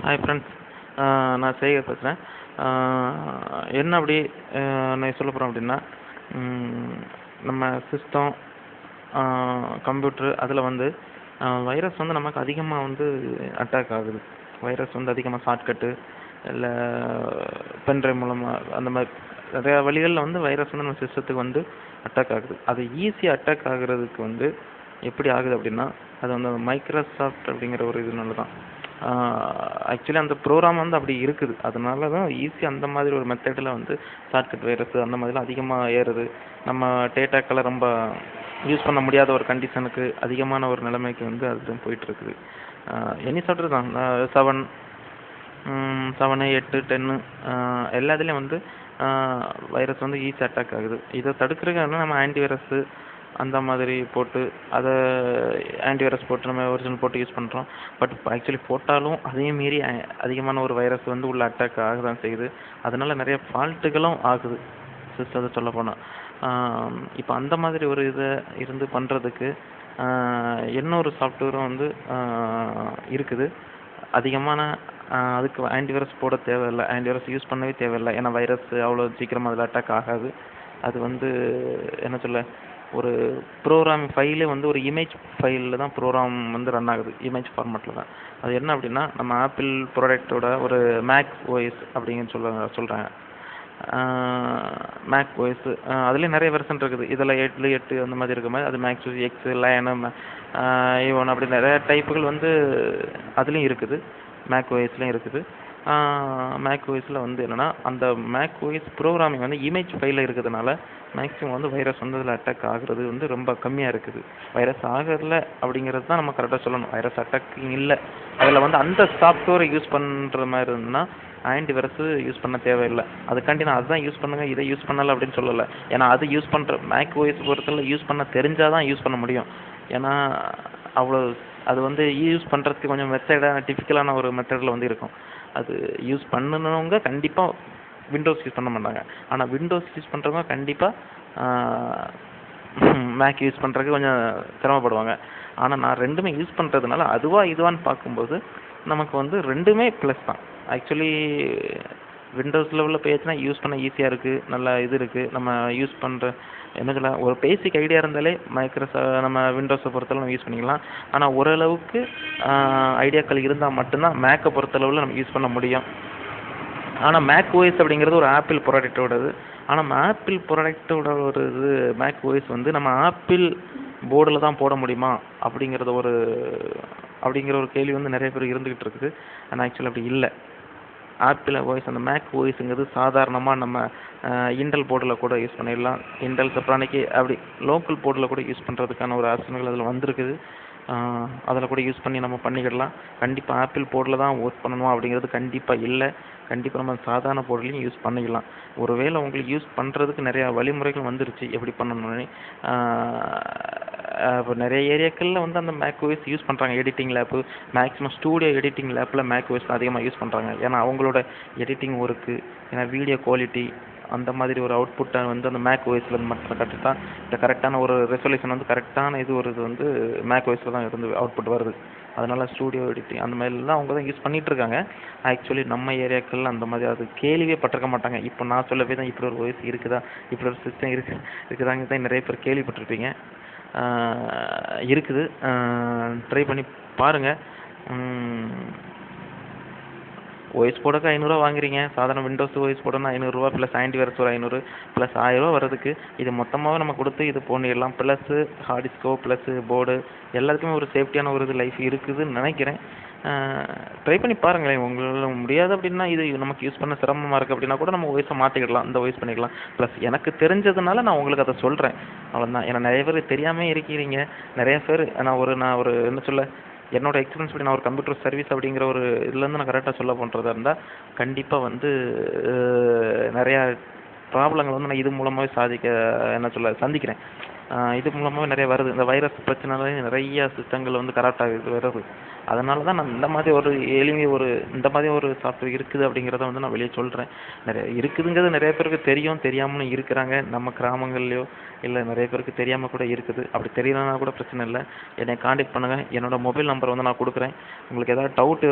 Hi friends. நான் சேகர் பேசுகிறேன். என்ன அப்படி நான் சொல்ல போகிறேன் அப்படின்னா, நம்ம சிஸ்டம், கம்ப்யூட்ரு அதில் வந்து வைரஸ் வந்து நமக்கு அதிகமாக வந்து அட்டாக் ஆகுது. வைரஸ் வந்து அதிகமாக ஷார்ட்கட்டு இல்லை பென்ட்ரைவ் மூலமாக அந்த மாதிரி நிறையா வழிகளில் வந்து வைரஸ் வந்து நம்ம சிஸ்டத்துக்கு வந்து அட்டாக் ஆகுது. அது ஈஸியாக அட்டாக் ஆகுறதுக்கு வந்து எப்படி ஆகுது அப்படின்னா, அது வந்து மைக்ரோசாஃப்ட் அப்படிங்கிற ஒரு இதனால தான். ஆக்சுவலி அந்த ப்ரோக்ராம் வந்து அப்படி இருக்குது. அதனால தான் ஈஸியாக அந்த மாதிரி ஒரு மெத்தடில் வந்து ஷார்ட்கட் வைரஸ் அந்த மாதிரிலாம் அதிகமாக ஏறுது. நம்ம டேட்டாக்களை ரொம்ப யூஸ் பண்ண முடியாத ஒரு கண்டிஷனுக்கு அதிகமான ஒரு நிலைமைக்கு வந்து அதுதான் போயிட்டுருக்குது. எனி சாஃப்ட்வேர் தான், 7, 8, 10 எல்லாத்துலேயும் வந்து வைரஸ் வந்து ஈஸியாக அட்டாக் ஆகுது. இதை தடுக்கிறதுக்கு நம்ம ஆன்டிவைரஸு அந்த மாதிரி போட்டு அதை ஆன்டிவைரஸ் போட்டு நம்ம ஒரிஜினல் போட்டு யூஸ் பண்ணுறோம். பட் ஆக்சுவலி போட்டாலும் அதே மீறி அதிகமான ஒரு வைரஸ் வந்து உள்ள அட்டாக் ஆக தான் செய்யுது. அதனால் நிறைய ஃபால்ட்டுகளும் ஆகுது சிஸ்டத்தை சொல்ல போனால். இப்போ அந்த மாதிரி ஒரு இதை இருந்து பண்ணுறதுக்கு இன்னொரு சாஃப்ட்வேரும் வந்து இருக்குது. அதிகமான அதுக்கு ஆன்டிவைரஸ் போட தேவையில்லை, ஆன்டிவைரஸ் யூஸ் பண்ணவே தேவையில்லை. ஏன்னா வைரஸ் அவ்வளோ சீக்கிரமாக அதில் அட்டாக் ஆகாது. அது வந்து என்ன சொல்ல, ஒரு ப்ரோக்ராம் ஃபைலே வந்து ஒரு இமேஜ் ஃபைலில் தான் ப்ரோக்ராம் வந்து ரன் ஆகுது, இமேஜ் ஃபார்மேட்டில் தான். அது என்ன அப்படின்னா, நம்ம ஆப்பிள் ப்ராடக்டோட ஒரு மேக் ஓஎஸ் அப்படிங்கன்னு சொல்கிறாங்க. மேக் ஓஎஸ் அதுலேயும் நிறைய வெர்ஷன் இருக்குது. இதில் 8 அந்த மாதிரி இருக்க மாதிரி அது மேக்ஸ் எக்ஸ், லயனு, ஈவன் அப்படி நிறைய டைப்புகள் வந்து அதுலேயும் இருக்குது. மேக் ஓஎஸ்லேயும் இருக்குது. மேக் ஓஎஸில் வந்து என்னென்னா, அந்த மேக் ஓஎஸ் ப்ரோக்ராமிங் வந்து இமேஜ் ஃபைலில் இருக்கிறதுனால மேக்ஸிமம் வந்து வைரஸ் வந்து அதில் அட்டாக் ஆகுறது வந்து ரொம்ப கம்மியாக இருக்குது. வைரஸ் ஆகலை அப்படிங்கிறது தான் நம்ம கரெக்டாக சொல்லணும். வைரஸ் அட்டாக்கிங் இல்லை. அதில் வந்து அந்த சாஃப்ட்வேரை யூஸ் பண்ணுற மாதிரி இருந்ததுன்னா ஆன்டிவைரஸு யூஸ் பண்ண தேவையில்லை. அதுக்காண்டி நான் அதுதான் யூஸ் பண்ணுங்கள், இதை யூஸ் பண்ணலை அப்படின்னு சொல்லலை. ஏன்னா அது யூஸ் பண்ணுற மேக் ஓஎஸ் பொறுத்தவரை யூஸ் பண்ண தெரிஞ்சால் தான் யூஸ் பண்ண முடியும். ஏன்னா அவ்வளோ அது வந்து யூஸ் பண்ணுறதுக்கு கொஞ்சம் மெத்தடான டிஃபிகலான ஒரு மெத்தடில் வந்து இருக்கும். அது யூஸ் பண்ணணுங்க கண்டிப்பாக விண்டோஸ் யூஸ் பண்ண மாட்டாங்க. ஆனால் விண்டோஸ் யூஸ் பண்ணுறவங்க கண்டிப்பாக மேக் யூஸ் பண்ணுறதுக்கு கொஞ்சம் சிரமப்படுவாங்க. ஆனால் நான் ரெண்டுமே யூஸ் பண்ணுறதுனால அதுவாக இதுவான்னு பார்க்கும்போது நமக்கு வந்து ரெண்டுமே ப்ளஸ் தான். ஆக்சுவலி விண்டோஸில் உள்ள பேஜ்னால் யூஸ் பண்ண ஈஸியாக இருக்குது, நல்லா இது இருக்குது. நம்ம யூஸ் பண்ணுற என்ன சொல்ல, ஒரு பேசிக் ஐடியா இருந்தாலே நம்ம விண்டோஸை பொறுத்தளவு நம்ம யூஸ் பண்ணிக்கலாம். ஆனால் ஓரளவுக்கு ஐடியாக்கள் இருந்தால் மட்டும்தான் மேக்கை பொறுத்தளவில் நம்ம யூஸ் பண்ண முடியும். ஆனால் மேக் ஓஎஸ் அப்படிங்கிறது ஒரு ஆப்பிள் ப்ராடக்டோடது. ஆனால் ஆப்பிள் ப்ராடக்டோட ஒரு இது மேக் ஓஎஸ் வந்து நம்ம ஆப்பிள் போர்டில் தான் போட முடியுமா அப்படிங்கிற ஒரு கேள்வி வந்து நிறைய பேர் இருந்துக்கிட்டு இருக்குது. ஆனால் ஆக்சுவலி அப்படி இல்லை. ஆப்பிள் ஓஎஸ் அந்த மேக் ஓஎஸுங்கிறது சாதாரணமாக நம்ம இன்டெல் போர்டில் கூட யூஸ் பண்ணிடலாம். இன்டெல் செப்ரானிக்கு அப்படி லோக்கல் போர்டில் கூட யூஸ் பண்ணுறதுக்கான ஒரு ஆப்ஷன்கள் அதில் வந்திருக்குது. அதில் கூட யூஸ் பண்ணி நம்ம பண்ணிக்கிடலாம். கண்டிப்பாக ஆப்பிள் போர்டில் தான் ஒர்க் பண்ணணும் அப்படிங்கிறது கண்டிப்பாக இல்லை. கண்டிப்பாக நம்ம சாதாரண போர்ட்லேயும் யூஸ் பண்ணிக்கலாம். ஒருவேளை உங்களுக்கு யூஸ் பண்ணுறதுக்கு நிறையா வழிமுறைகள் வந்துருச்சு எப்படி பண்ணணும்னு. இப்போ நிறைய ஏரியாக்களில் வந்து அந்த மேக் ஓஎஸ் யூஸ் பண்ணுறாங்க. Editing lab, maximum studio editing லேப்பில் மேக் ஓஎஸ் அதிகமாக யூஸ் பண்ணுறாங்க. ஏன்னா அவங்களோட எடிட்டிங் ஒர்க்கு, ஏன்னா வீடியோ குவாலிட்டி அந்த மாதிரி ஒரு அவுட்புட்டை வந்து அந்த மேக் ஓஎஸில் மட்டும் கரெக்டான ஒரு ரெசல்யூஷன் வந்து கரெக்டான இது வந்து மேக் ஓஎஸில் தான் இருந்து அவுட்புட் வருது. அதனால் ஸ்டூடியோ எடிட்டிங் அந்த மாதிரிலாம் அவங்க தான் யூஸ் பண்ணிகிட்ருக்காங்க. ஆக்சுவலி நம்ம ஏரியாக்களில் அந்த மாதிரி அது கேள்வியே பட்டிருக்க மாட்டாங்க. இப்போ நான் சொல்லவே தான் இப்படி ஒரு ஓஎஸ் இருக்குதா, இப்படி ஒரு சிஸ்டம் இருக்குதாங்க தான் நிறைய பேர் கேள்விப்பட்டிருப்பீங்க. இருக்குது, ட்ரை பண்ணி பாருங்கள். ஓஎஸ் போடக்கு 500 வாங்குறீங்க. சாதாரண விண்டோஸ் ஓஎஸ் போடணும் 500 ப்ளஸ் ஆன்டிவைரஸ் ஒரு 500 ப்ளஸ் 1000 வர்றதுக்கு இது மொத்தமாகவே நம்ம கொடுத்து இது பண்ணிடலாம். Plus hard disk plus board எல்லாத்துக்குமே ஒரு சேஃப்டியான ஒரு இது லைஃப் இருக்குதுன்னு நினைக்கிறேன். ட்ரை பண்ணி பாருங்களேன். உங்களால் முடியாது அப்படின்னா, இது நமக்கு யூஸ் பண்ண சிரமமாக இருக்குது அப்படின்னா கூட நம்ம ஓஎஸை மாற்றிக்கிடலாம், இந்த ஓஎஸ் பண்ணிக்கலாம். ப்ளஸ் எனக்கு தெரிஞ்சதுனால நான் உங்களுக்கு அதை சொல்கிறேன், அவ்வளோதான். ஏன்னா நிறைய பேர் தெரியாமல் இருக்கிறீங்க. நிறைய பேர் நான் ஒரு என்ன சொல்ல, என்னோட எக்ஸ்பீரியன்ஸ் படி நான் ஒரு கம்ப்யூட்டர் சர்வீஸ் அப்படிங்கிற ஒரு இதுலேருந்து நான் கரெக்டாக சொல்ல பண்ணுறதா இருந்தால் கண்டிப்பாக வந்து நிறையா ப்ராப்ளங்கள் வந்து நான் இது மூலமாகவே சந்திக்கிறேன். இது மூலமாகவே நிறைய வருது. இந்த வைரஸ் பிரச்சனைனாலே நிறைய சிஸ்டங்கள் வந்து கரெக்டாக வருது. அதனால தான் நான் இந்த மாதிரி ஒரு இந்த மாதிரி ஒரு சாஃப்ட்வேர் இருக்குது அப்படிங்கிறத வந்து நான் வெளியே சொல்கிறேன். நிறைய இருக்குதுங்கிறது நிறைய பேருக்கு தெரியும், தெரியாமலும் இருக்கிறாங்க. நம்ம கிராமங்கள்லையோ இல்லை நிறைய பேருக்கு தெரியாமல் கூட இருக்குது. அப்படி தெரியலனா கூட பிரச்சனை இல்லை, என்னை காண்டாக்ட் பண்ணுங்கள். என்னோட மொபைல் நம்பர் வந்து நான் கொடுக்குறேன். உங்களுக்கு ஏதாவது டவுட்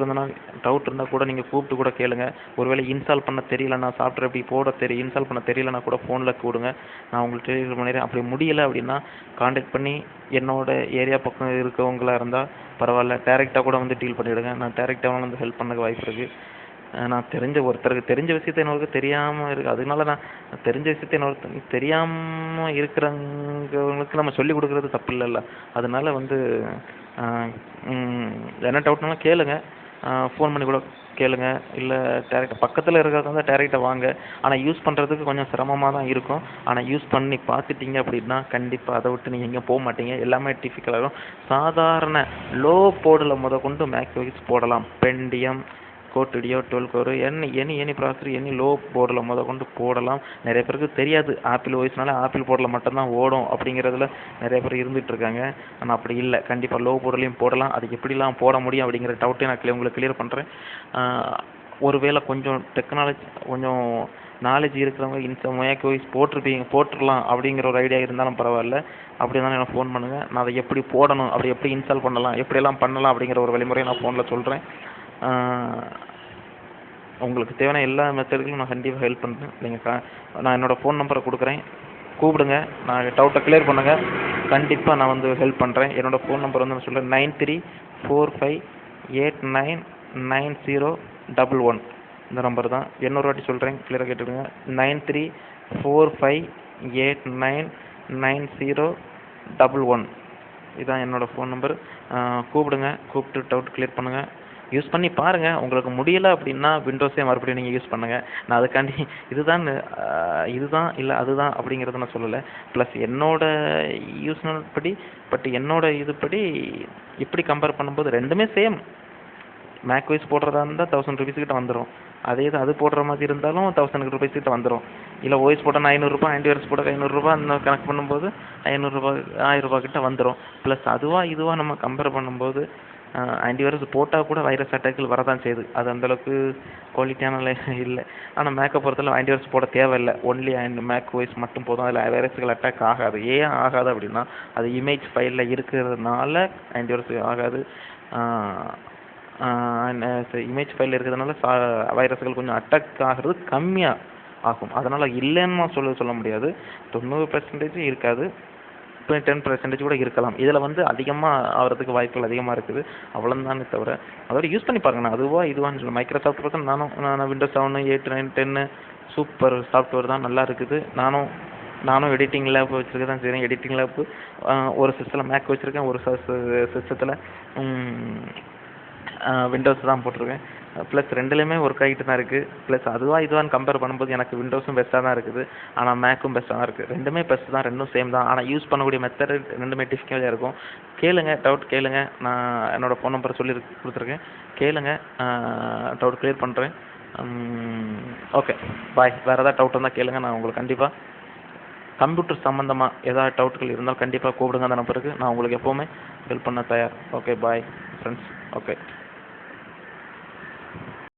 இருந்தால் கூட நீங்கள் கூப்பிட்டு கூட கேளுங்க. ஒருவேளை இன்ஸ்டால் பண்ண தெரியலன்னா, சாஃப்ட்வேர் எப்படி இன்ஸ்டால் பண்ண தெரியலனா கூட ஃபோனில் கூடுங்க, நான் உங்களுக்கு டெலிவரி பண்ணிடுறேன். அப்படி முடியலை அப்படின்னா காண்டாக்ட் பண்ணி என்னோட ஏரியா பக்கம் இருக்கவங்களா இருந்தால் பரவாயில்ல, டேரெக்டாக கூட வந்து டீல் பண்ணிவிடுங்க. நான் டேரெக்டாக வந்து ஹெல்ப் பண்ண வாய்ப்பு இருக்குது. நான் ஒருத்தருக்கு தெரிஞ்ச விஷயத்தை இன்னொருக்கு தெரியாமல் இருக்குது. அதனால நான் தெரிஞ்ச விஷயத்தை இன்னொருத்தருக்கு தெரியாமல் இருக்கிறவங்களுக்கு நம்ம சொல்லிக் கொடுக்குறது தப்பு இல்லைல்ல. அதனால வந்து என்ன டவுட்னாலும் கேளுங்க, ஃபோன் பண்ணி கூட கேளுங்க. இல்லை டேரெக்டாக பக்கத்தில் இருக்கிறது வந்து டேரெக்டாக வாங்க. ஆனால் யூஸ் பண்ணுறதுக்கு கொஞ்சம் சிரமமாக தான் இருக்கும். ஆனால் யூஸ் பண்ணி பார்த்துட்டீங்க அப்படின்னா கண்டிப்பாக அதை விட்டு நீங்கள் எங்கேயும் போக மாட்டீங்க. எல்லாமே டிஃபிகல்ட்டாகும். சாதாரண லோ போர்டில் கொண்டு மேக் OS போடலாம். Pentium, Core two Duo, 12 core, any processor, any low போர்டில் கொண்டு போடலாம். நிறைய பேருக்கு தெரியாது, ஆப்பிள் ஓஎஸ்னால ஆப்பிள் போர்டில் மட்டும்தான் ஓடும் அப்படிங்கிறதுல நிறைய பேர் இருந்துகிட்டு இருக்காங்க. ஆனால் அப்படி இல்லை, கண்டிப்பாக லோ போர்ட்லேயும் போடலாம். அது எப்படிலாம் போட முடியும் அப்படிங்கிற டவுட்டை நான் உங்களுக்கு கிளியர் பண்ணுறேன். ஒருவேளை கொஞ்சம் டெக்னாலஜி கொஞ்சம் நாலேஜ் இருக்கிறவங்க மேக் OS போட்டுடலாம் அப்படிங்கிற ஒரு ஐடியா இருந்தாலும் பரவாயில்ல. அப்படி இருந்தாலும் எனக்கு ஃபோன் பண்ணுங்கள். நான் அதை எப்படி போடணும், அப்படி எப்படி இன்ஸ்டால் பண்ணலாம், எப்படியெல்லாம் பண்ணலாம் அப்படிங்கிற ஒரு வழிமுறையை நான் ஃபோனில் சொல்கிறேன். உங்களுக்கு தேவையான எல்லா மெத்தடுகளும் நான் கண்டிப்பாக ஹெல்ப் பண்ணுறேன். நீங்கள் நான் என்னோடய ஃபோன் நம்பரை கொடுக்குறேன், கூப்பிடுங்க. நான் டவுட்டை கிளியர் பண்ணுங்கள், கண்டிப்பாக நான் வந்து ஹெல்ப் பண்ணுறேன். என்னோடய ஃபோன் நம்பர் வந்து நான் சொல்கிறேன், 9345899011. இந்த நம்பர் தான். இன்னொரு வாட்டி சொல்கிறேன், கிளியராக கேட்டுடுங்க. 9345899011. இதுதான் என்னோடய ஃபோன் நம்பர். கூப்பிடுங்க, கூப்பிட்டு டவுட் கிளியர் பண்ணுங்கள். யூஸ் பண்ணி பாருங்கள். உங்களுக்கு முடியலை அப்படின்னா விண்டோஸே மறுபடியும் நீங்கள் யூஸ் பண்ணுங்கள். நான் அதுக்காண்டி இதுதான் இல்லை அதுதான் அப்படிங்கிறத நான் சொல்லலை. ப்ளஸ் என்னோட யூஸ்னல் படி என்னோட இதுபடி இப்படி கம்பேர் பண்ணும்போது ரெண்டுமே சேம். மேக் OS போடுறதா இருந்தால் 1000 rupees கிட்ட வந்துடும். அதே இது அது போடுற மாதிரி இருந்தாலும் 1000 rupees கிட்ட வந்துடும். இல்லை OS போட்டால் 500 ஆன்டிவைரஸ் போட்டால் 500 அந்த கணக்கு பண்ணும்போது 500 1000 கிட்ட வந்துடும். ப்ளஸ் இதுவாக நம்ம கம்பேர் பண்ணும்போது ஆன்டிவைரஸ் போட்டால் கூட வைரஸ் அட்டாக்கள் வரதான் செய்யுது. அது அந்தளவுக்கு குவாலிட்டியான இல்லை. ஆனால் மேக்கை பொறுத்தவரை ஆன்டிவைரஸ் போட தேவையில்லை. ஒன்லி மேக் OS மட்டும் போதும். அதில் வைரஸ்கள் அட்டாக் ஆகாது. ஏன் ஆகாது அப்படின்னா அது இமேஜ் ஃபைலில் இருக்கிறதுனால ஆன்டிவைரஸ் ஆகாது. இமேஜ் ஃபைலில் இருக்கிறதுனால வைரஸ்கள் கொஞ்சம் அட்டாக் ஆகிறது கம்மியாக ஆகும். அதனால் இல்லைன்னு சொல்ல முடியாது. 90% இருக்காது, 10% கூட இருக்கலாம். இதில் வந்து அதிகமாக ஆகிறதுக்கு வாய்ப்புகள் அதிகமாக இருக்குது. அவ்வளோதானே தவிர அதோட யூஸ் பண்ணி பாருங்க. நான் இதுவான்னு சொல்ல மைக்ரோசாஃப்ட் பக்கம் நான் விண்டோஸ் 7, 8, 9, 10 சூப்பர் சாஃப்ட்வேர் தான், நல்லா இருக்குது. நானும் எடிட்டிங் லேப் வச்சுருக்க தான் செய்கிறேன். எடிட்டிங் லேப்பு ஒரு சிஸ்டத்தில் மேக் வச்சுருக்கேன், ஒரு சிஸ்டத்தில் விண்டோஸ் தான் போட்டிருக்கேன். ப்ளஸ் ரெண்டுலேயுமே ஒர்க் ஆகிட்டு தான் இருக்குது. ப்ளஸ் இதுவான்னு கம்பேர் பண்ணும்போது எனக்கு விண்டோஸும் பெஸ்ட்டாக தான் இருக்குது. ஆனால் மேக்கும் பெஸ்ட்டாக தான் இருக்குது. ரெண்டுமே பெஸ்ட் தான், ரெண்டும் சேம் தான். ஆனால் யூஸ் பண்ணக்கூடிய மெத்தட் ரெண்டுமே டிஃபிகல்ட்டாக இருக்கும். கேளுங்க, டவுட் கேளுங்க. நான் என்னோடய ஃபோன் நம்பரை சொல்லி கொடுத்துருக்கேன். கேளுங்க, டவுட் கிளியர் பண்ணுறேன். ஓகே, பாய். வேறு ஏதாவது டவுட் இருந்தால் கேளுங்க. நான் உங்களுக்கு கண்டிப்பாக கம்ப்யூட்டர் சம்மந்தமாக ஏதாவது டவுட்டுகள் இருந்தால் கண்டிப்பாக கூப்பிடுங்க அந்த நம்பருக்கு. நான் உங்களுக்கு எப்போவுமே ஹெல்ப் பண்ண தயார். Okay, bye friends. ஓகே.